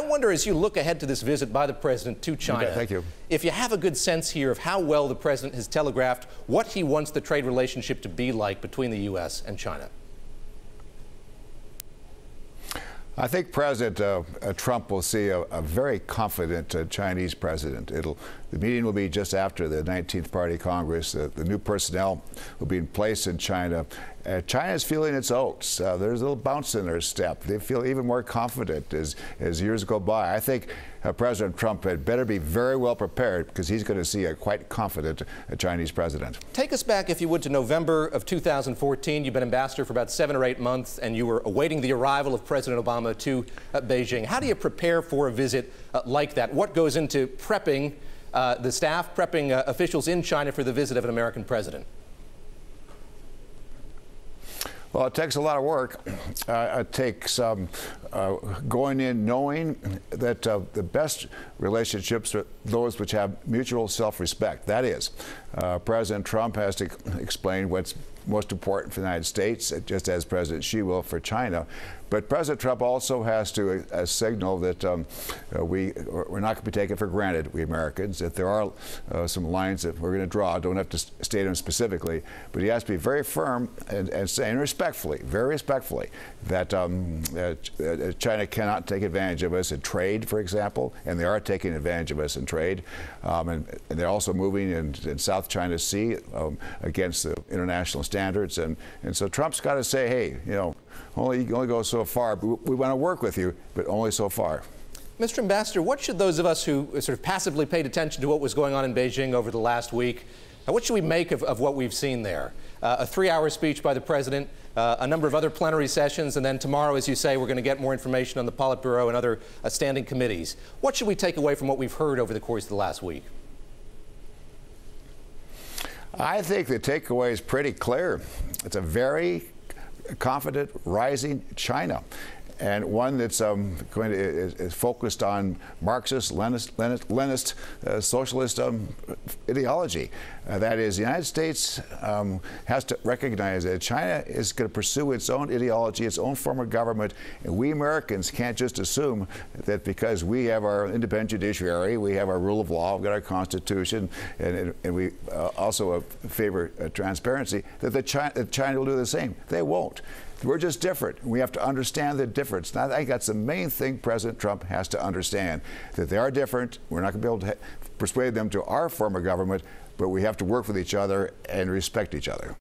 wonder, as you look ahead to this visit by the president to China, okay, thank you. if you have a good sense here of how well the president has telegraphed what he wants the trade relationship to be like between the U.S. and China. I think President Trump will see a very confident Chinese president. The meeting will be just after the 19th Party Congress. The new personnel will be in place in China. China is feeling its oats. There's a little bounce in their step. They feel even more confident as years go by. I think President Trump had better be very well prepared, because he's going to see a quite confident Chinese president. Take us back, if you would, to November of 2014. You've been ambassador for about 7 or 8 months, and you were awaiting the arrival of President Obama to Beijing. How do you prepare for a visit like that? What goes into prepping the staff, prepping officials in China for the visit of an American president? Well, it takes a lot of work. It takes going in knowing that the best relationships are those which have mutual self-respect. That is, President Trump has to explain what's most important for the United States, just as President Xi will for China. But President Trump also has to signal that we're not going to be taken for granted, we Americans, that there are some lines that we're going to draw. Don't have to state them specifically, but he has to be very firm and saying respectfully, very respectfully, that China cannot take advantage of us in trade, for example, and they are taking advantage of us in trade. And they're also moving in South China Sea against the international standards. And so Trump's got to say, hey, you know, you can only go so far. We want to work with you, but only so far. Mr. Ambassador, what should those of us who sort of passively paid attention to what was going on in Beijing over the last week, what should we make of what we've seen there? A 3-hour speech by the president, a number of other plenary sessions, and then tomorrow, as you say, we're going to get more information on the Politburo and other standing committees. What should we take away from what we've heard over the course of the last week? I think the takeaway is pretty clear. It's a very confident, rising China, and one that's is focused on Marxist, Leninist, socialist ideology. That is, the United States has to recognize that China is going to pursue its own ideology, its own form of government, and we Americans can't just assume that because we have our independent judiciary, we have our rule of law, we've got our Constitution, and we also favor transparency, that China will do the same. They won't. We're just different. We have to understand the difference. And I think that's the main thing President Trump has to understand, that they are different. We're not going to be able to persuade them to our form of government, but we have to work with each other and respect each other.